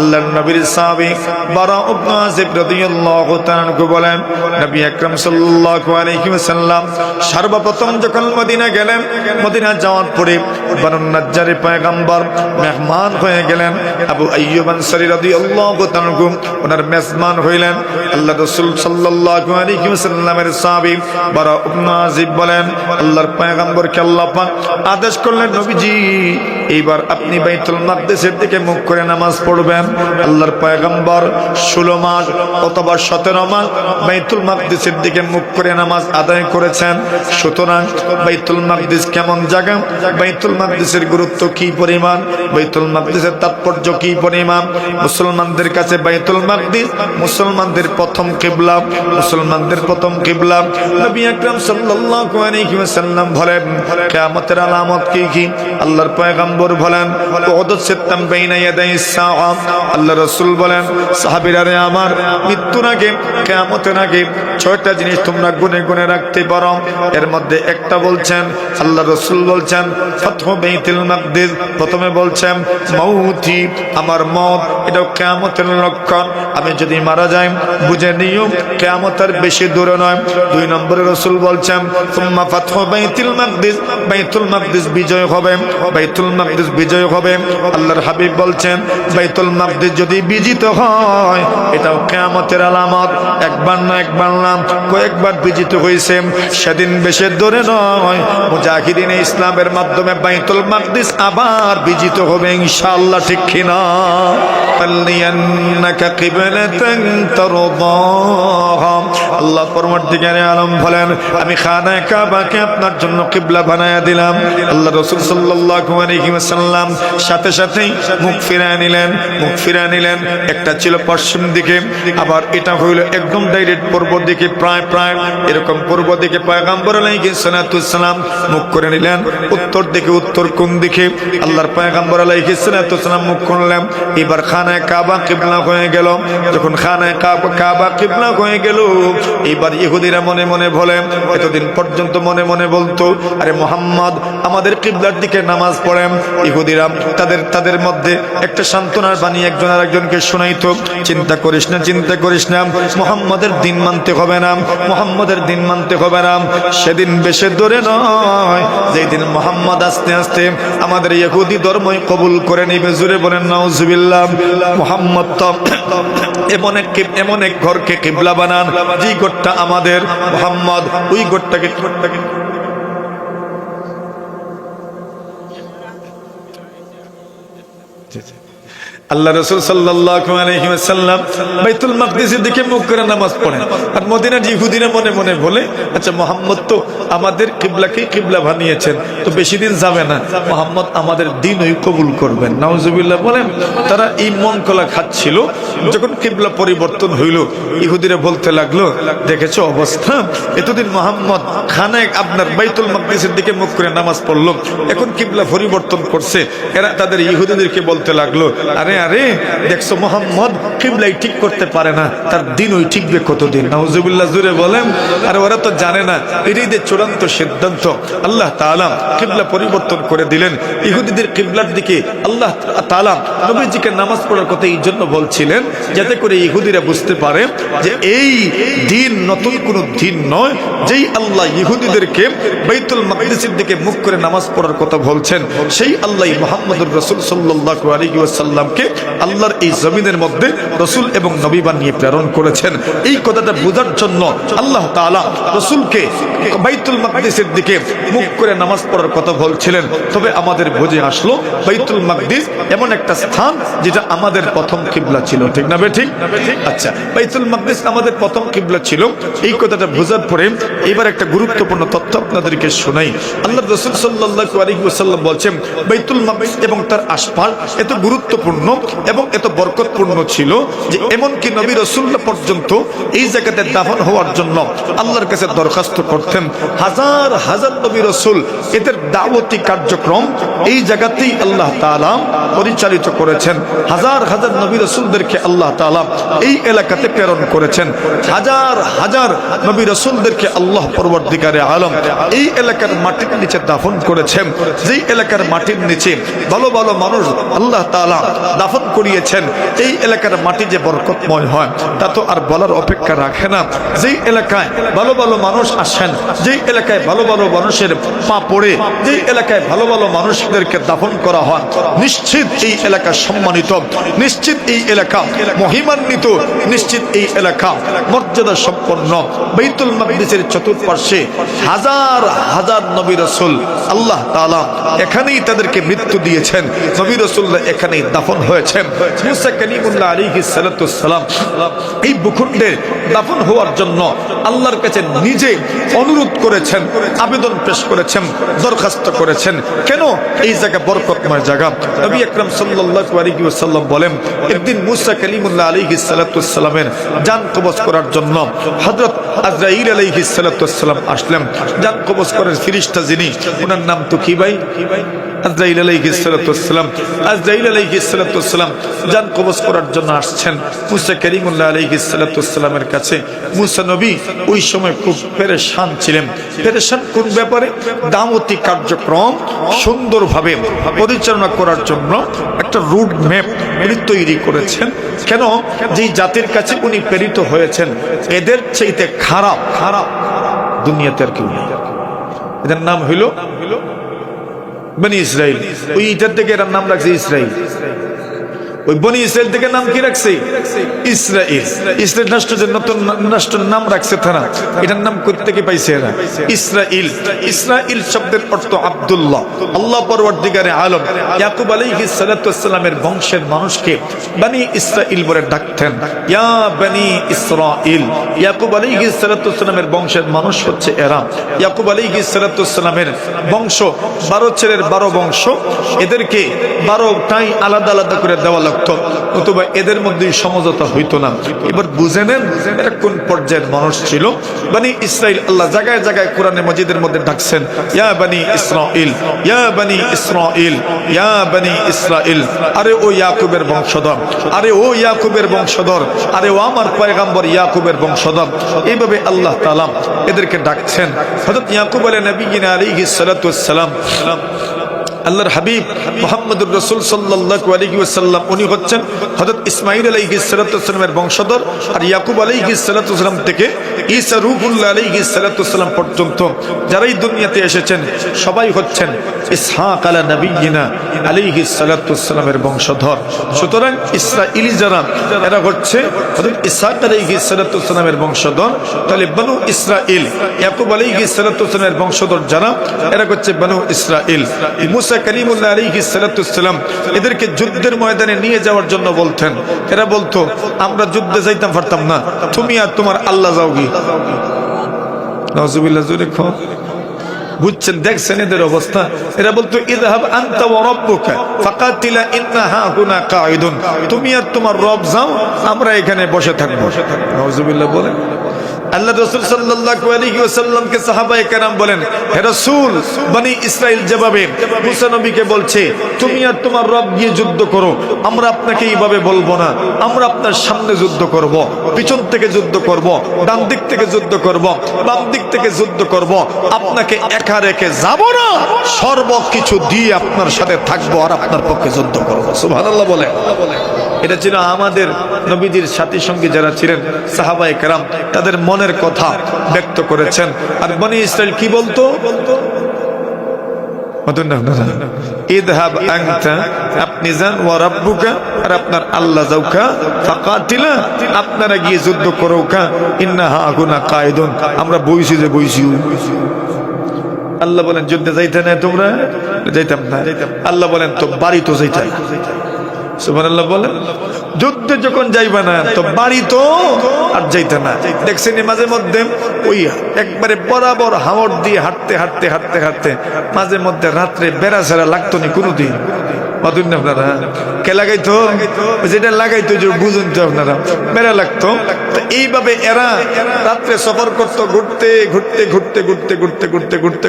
আল্লাহর নবীর সাহাবী বারা ইবনে আযিব রাদিয়াল্লাহু তাআলা আনহু বলেন, নবী আকরাম সাল্লাল্লাহু আলাইহি ওয়াসাল্লাম সর্বপ্রথম যখন মদিনা গেলেন, মদিনা যাওয়ার পরে বনু নাজ্জারের পয়গম্বর মেহমান হয়ে গেলেন। আবু আইয়ুব আনসারী রাদিয়াল্লাহু তাআলা আনহু ওনার মেজবান হইলেন। আল্লাহ রাসূল সাল্লাল্লাহু আলাইহি ওয়াসাল্লামের সাহাবী বারা ইবনে আযিব বলেন, আল্লাহর পয়গম্বরকে আল্লাহ পাক আদেশ করলেন, নবীজি এইবার আপনি বাইতুল মাকদিসের দিকে মুখ করে নামাজ পড়বেন। আল্লাহর পয়গম্বর 16 মাস অথবা 17 মাস বাইতুল মাকদিসের দিকে মুখ করে নামাজ আদায় করেছেন। সুতরাং বাইতুল মাকদিস কেমন জায়গা, বাইতুল মাকদিসের গুরুত্ব কি পরিমাণ, বাইতুল মাকদিসের তাৎপর্য কি পরিমাণ, মুসলমানদের কাছে বাইতুল মাকদিস মুসলমানদের প্রথম কিবলা, মুসলমানদের প্রথম কিবলা। নবী আকরাম সাল্লাল্লাহু আলাইহি ওয়াসাল্লাম বলেন, কিয়ামতের আলামত কি কি? আল্লাহর পয়গম্বর বলেন, উহুদ সিত্তাম বাইনা ইয়াদাইস সাআ। আল্লাহ রাসূল বলেন, সাহাবীরা রে আমার, মৃত্যুর আগে কিয়ামতের আগে 6টা জিনিস তোমরা গুনে গুনে রাখতে পারো। এর মধ্যে একটা বলছেন, আল্লাহ রাসূল বলছেন ফাতহু বাইতুল মাকদিস। প্রথমে বলছেন মৌতি, আমার মত, এটা কিয়ামতের লক্ষণ। আমি যদি মারা যাই বুঝে নিও কিয়ামতের বেশি দূরে নয়। 2 নম্বরে রাসূল বলছেন সুম্মা ফাতহু বাইতুল মাকদিস, বাইতুল মাকদিস বিজয় হবে, বাইতুল মাকদিস বিজয় হবে। আল্লাহর হাবিব বলছেন বাইতুল মাকদিস যদি বিজিত হয় এটাও কিয়ামতের আলামত। একবার না একবার না কয়েকবার বিজিত হয়েছে, সেদিন বেশি দূরে নয়। মুজাহিদিন ইসলামের মাধ্যমে বাইতুল মাকদিস আবার বিজিত হবে ইনশাআল্লাহ, ঠিক কিনা? ফালিয়ান্নাকা কিবলাতান তারদাহা। আল্লাহ পরবর্তীকারে আলম বলেন, আমি খানায়ে কাবাকে আপনার জন্য কিবলা বানায়া দিলাম। আল্লাহ রাসূল সাল্লাল্লাহু আলাইহি ওয়াসাল্লাম সাথে সাথেই মুখ ফিরিয়ে নিলেন, মুখ ফিরিয়ে নিলেন। একটা ছিল পশ্চিম দিকে, আবার এটা হইল একদম ডাইরেক্ট পূর্ব দিকে, প্রায় প্রায় এরকম পূর্ব দিকে পয়গম্বর আলাইহিস সালাম মুখ করে নিলেন। উত্তর দিকে, উত্তর কোন দিকে? আল্লাহর পয়গম্বর আলাইহিস সালাম মুখ করলেন। এবার খানায়ে কাবা কিবলা হয়ে গেল। যখন খানায়ে কাবা কিবলা হয়ে গেল, এবার ইহুদিরা মনে মনে বলে, এতদিন পর্যন্ত মনে মনে বলতো আরে মুহাম্মদ আমাদের কিবলার দিকে নামাজ পড়েন। ইহুদিরা তাদের মধ্যে একটা সান্ত্বনার বাণী একজন আরেকজনকে শোনাইতো, চিন্তা করিস না, চিন্তা করিস না, মুহাম্মাদের দিন মানতে হবে না, মুহাম্মাদের দিন মানতে হবে না। সেদিন বেশি দূরে নয় যেই দিন মুহাম্মদ আস্তে আস্তে আমাদের ইহুদি ধর্মই কবুল করে নিবে। জোরে বলেন নাউজুবিল্লাহ। মুহাম্মদ তো এমন এক ঘরকে কিবলা বানান যে ঘরটা আমাদের, মুহাম্মদ ওই ঘরটাকে আল্লাহ রাসূল সাল্লাল্লাহু আলাইহি ওয়াসাল্লাম বাইতুল মাকদিসের দিকে মুখ করে নামাজ পড়েন। আর মদিনার ইহুদিরা মনে মনে বলে, আচ্ছা মুহাম্মদ তো আমাদের কিবলাকেই কিবলা বানিয়েছেন, তো বেশি দিন যাবে না মুহাম্মদ আমাদের দ্বীনই কবুল করবেন। নাউজুবিল্লাহ বলেন। তারা এই মন কলা খাচ্ছিল। যখন কিবলা পরিবর্তন হইল, ইহুদিরা বলতে লাগলো, দেখেছো অবস্থা, এতদিন মুহাম্মদ খানায় আপনার বাইতুল মাকদিসের দিকে মুখ করে নামাজ পড়লো, এখন কিবলা পরিবর্তন করছে। এরা তাদের ইহুদিদেরকে বলতে লাগলো, আরে আরে দেখছো মুহাম্মদ কিবলাই ঠিক করতে পারে না, তার দিন ওই ঠিকবে কতদিন? নাউজুবিল্লাহ জুরে বলেন। আর ওরা তো জানে না এটাই যে চূড়ান্ত সিদ্ধান্ত। আল্লাহ তাআলা কিবলা পরিবর্তন করে দিলেন। ইহুদিদের কিবলার দিকে আল্লাহ তাআলা নবীজিকে নামাজ পড়ার কথা এই জন্য বলছিলেন, যাতে করে ইহুদিরা বুঝতে পারে যে এই দিন নতুন কোনো দিন নয়। যেই আল্লাহ ইহুদিদেরকে বাইতুল মাকদিসের দিকে মুখ করে নামাজ পড়ার কথা বলছেন, সেই আল্লাহ মুহাম্মদুর রাসূল সাল্লাল্লাহু আলাইহি ওয়াসাল্লামকে আল্লাহর এই জমিনের মধ্যে রাসূল এবং নবী বানিয়ে প্রেরণ করেছেন। এই কথাটা বোঝার জন্য আল্লাহ তাআলা রাসূলকে বাইতুল মাকদিসের দিকে মুখ করে নামাজ পড়ার কথা বলছিলেন। তবে আমাদের বুঝে আসলো বাইতুল মাকদিস এমন একটা স্থান যেটা আমাদের প্রথম কিবলা ছিল, ঠিক না? ঠিক। আচ্ছা, বাইতুল মাকদিস আমাদের প্রথম কিবলা ছিল, এই কথাটা বোঝার পরে এবার একটা গুরুত্বপূর্ণ তথ্য আপনাদেরকে শোনাই। আল্লাহর রাসূল সাল্লাল্লাহু আলাইহি ওয়াসাল্লাম বলেন, বাইতুল মাকদিস এবং তার আশপাশ এত গুরুত্বপূর্ণ এবং এত বরকতপূর্ণ ছিল যে এমনকি নবী রাসূলরা পর্যন্ত এই জায়গাতে দাফন হওয়ার জন্য আল্লাহর কাছে দরখাস্ত করতেন। হাজার হাজার নবী রাসূল এদের দাওয়াতি কার্যক্রম এই জায়গাতেই আল্লাহ তাআলা পরিচালিত করেছেন। হাজার হাজার নবী রাসূলদেরকে আল্লাহ তাআলা এই এলাকাতে প্রেরণ করেছেন। হাজার হাজার নবী রাসূলদেরকে আল্লাহ পরবর্তীকারে আলম এই এলাকার মাটির নিচে দাফন করেছেন। যেই এলাকার মাটির নিচে ভালো ভালো মানুষ আল্লাহ তাআলা দাফন করিয়েছেন। এই এলাকার মাটি যে বরকতময় হয় তা তো আর বলার অপেক্ষা রাখে না। যেই এলাকায় ভালো ভালো মানুষ আসেন, যেই এলাকায় ভালো ভালো মানুষের পা পড়ে, যেই এলাকায় ভালো ভালো মানুষদেরকে দাফন করা হয়, নিশ্চিত এই এলাকা সম্মানিত, নিশ্চিত এই এলাকা মহিমান্বিত, নিশ্চিত এই এলাকা মর্যাদা সম্পন্ন। বাইতুল মাকদিসের চতুর্পার্শ্বে হাজার হাজার নবী রাসূল আল্লাহ তাআলা এখানেই তাদেরকে মৃত্যু দিয়েছেন। নবী রাসূলরা এখানেই দাফন হয়েছেন। মুসা কালিমুল্লাহ আলাইহিস সালাতু ওয়াস সালাম এই ভূখণ্ডে দাফন হওয়ার জন্য আল্লাহর কাছে নিজে অনুরোধ করেছেন, আবেদন পেশ করেছেন, দরখাস্ত করেছেন। কেন? এই জায়গা বরকতময় জায়গা। নবী আকরাম সাল্লাল্লাহু আলাইহি ওয়াসাল্লাম বলেন, একদিন মুসা কালিমুল্লাহ আলাইহিস সালাতু ওয়াস সালামের জান কবজ করার জন্য হযরত আজরাইল আলাইহিস সালাতু ওয়াস সালাম আসলেন। জান কবজ করার ফেরেশতা যিনি, ওনার নাম তো কি ভাই? আজরাইল আলাইহিস সালাতু ওয়াস সালাম। আজরাইল আলাইহিস সালাতু ওয়াস সালাম জান কবজ করার জন্য আসছেন মুসা কালিমুল্লাহ আলাইহিস সালাতু ওয়াস সালামের কাছে। মুসা নবী ওই সময় খুব পেরেশান ছিলেন। পেরেশান কোন ব্যাপারে? দাওয়াতি কার্যক্রম সুন্দরভাবে পরিচালনা করার জন্য একটা রুট ম্যাপ উনি তৈরি করেছেন। কেন? যেই জাতির কাছে উনি প্রেরিত হয়েছেন এদের চাইতে খারাপ দুনিয়াতে আর কেউ নেই। এদের নাম হইল বনি ইসরাইল। ওই ইটার থেকে এর নাম রাখছে ইসরাইল। ওই বনি ইসরাইল থেকে নাম কি রাখছে? ইসরাইল। ইসরাইল রাষ্ট্রের নতুন রাষ্ট্রের নাম রাখছে তারা। এটার নাম কই থেকে পাইছে এরা? ইসরাইল। ইসরাইল শব্দের অর্থ আব্দুল্লাহ, আল্লাহ পরওয়ারদিগারে আলম। ইয়াকুব আলাইহিস সালাতু ওয়াস সালামের বংশের মানুষকে বনি ইসরাইল বলে ডাকতেন। ইয়া বনি ইসরাইল। ইয়াকুব আলাইহিস সালাতু ওয়াস সালামের বংশের মানুষ হচ্ছে এরা। ইয়াকুব আলাইহিস সালাতু ওয়াস সালামের বংশ 12 ছেলের 12 বংশ। এদেরকে 12টাই আলাদা আলাদা করে দেওয়া অথবা এদের মধ্যে সমঝোতা হইতো না। এবার বুঝে নেন এটা কোন পর্যায়ের মানুষ ছিল। বনি ইসরাইল আল্লাহ জায়গায় জায়গায় কোরআনে মাজিদের মধ্যে ডাকছেন, ইয়া বনি ইসরাইল, ইয়া বনি ইসরাইল, ইয়া বনি ইসরাইল। আরে ও ইয়াকুবের বংশধর, আরে ও ইয়াকুবের বংশধর, আরে ও আমার পয়গম্বর ইয়াকুবের বংশধর। এইভাবে আল্লাহ তাআলা এদেরকে ডাকছেন। হযরত ইয়াকুব আলাইহিস সালাতু ওয়াস সালাম আল্লাহর হাবিব মুহাম্মদুর রাসূল সাল্লাল্লাহু আলাইহি ওয়াসাল্লাম উনি হচ্ছেন হযরত ইসমাঈল আলাইহিস সালাতু ওয়াস সালামের বংশধর। আর ইয়াকুব আলাইহিস সালাতু ওয়াস সালাম থেকে ঈসা রূহুল্লাহ আলাইহিস সালাতু ওয়াস সালাম পর্যন্ত যারাই দুনিয়াতে এসেছেন সবাই হচ্ছেন ইসহাক আলা নবিয়িনা আলাইহিস সালাতু ওয়াস সালামের বংশধর। সুতরাং ইসরাঈলি যারা এরা হচ্ছে হযরত ইসহাক আলাইহিস সালাতু ওয়াস সালামের বংশধর। তাহলে বনু ইসরাঈল ইয়াকুব আলাইহিস সালাতু ওয়াস সালামের বংশধর যারা এরা হচ্ছে বনু ইসরাঈল। মুসা কালিমুল্লাহ আলাইহিস সালাতু ওয়াস সালাম এদেরকে যুদ্ধের ময়দানে নিয়ে যাওয়ার জন্য বলতেন। এরা বলতো আমরা যুদ্ধে যাইতাম পারতাম না, তুমি আর তোমার আল্লাহ যাওগি। নাউজুবিল্লাহ জোরে কও। বুঝছেন? দেখছেন এদের অবস্থা? এরা বলতো ইযহাব আনতা ওয়া রাব্বুকা ফাকাতিলা ইন্না হাহুনা কাঈদুন। তুমি আর তোমার রব যাও, আমরা এখানে বসে থাকবো। নাউজুবিল্লাহ বলেন। আল্লাহ রাসূল সাল্লাল্লাহু আলাইহি ওয়াসাল্লামকে সাহাবায়ে কেরাম বলেন, হে রাসূল, বনি ইসরাইল যেভাবে মুসা নবীকে বলছে তুমি আর তোমার রব গিয়ে যুদ্ধ করো, আমরা আপনাকে এইভাবে বলবো না। আমরা আপনার সামনে যুদ্ধ করব, পিছন থেকে যুদ্ধ করব, ডান দিক থেকে যুদ্ধ করব, বাম দিক থেকে যুদ্ধ করব। আপনাকে একা রেখে যাব না, সর্বকিছু দিয়ে আপনার সাথে থাকবো আর আপনার পক্ষে যুদ্ধ করব। সুবহানাল্লাহ বলে। এটা ছিল আমাদের নবীজির সাথী সঙ্গী যারা ছিলেন সাহাবায়ে কেরাম, তাদের মনের কথা ব্যক্ত করেছেন। আর বনি ইসরাইল কি বলতো? ইযহাব আনতা, আপনি যান, ওয়া রাব্বুকা, আর আপনার আল্লাহ যাওকা, ফাকাতিলা, আপনারা গিয়ে যুদ্ধ করোকা, ইন্না হাহুনা কাঈদুন, আমরা বইছি যে বইছি। আল্লাহ বলেন যুদ্ধে যাইতে না তোমরা? যাইতাম না। আল্লাহ বলেন তো বাড়ি তো যাইতা না। সুবহানাল্লাহ বলেন। যুদ্ধে যখন যাইবা না তো বাড়ি তো আর যাইতে না। দেখছেন মাঝে মধ্যে ওই একবারে বরাবর হাওড় দিয়ে হাঁটতে হাঁটতে হাঁটতে হাঁটতে মাঝে মধ্যে রাত্রে বেড়া ছেড়া লাগতো না কোনোদিন। বুঝুন না আপনারা? কে লাগাইতো? যেটা লাগাইতো যে বুঝুন তো আপনারা, বেড়া লাগতো। তো এইভাবে এরা রাত্রে সফর করতো, ঘুরতে ঘুরতে ঘুরতে ঘুরতে ঘুরতে ঘুরতে ঘুরতে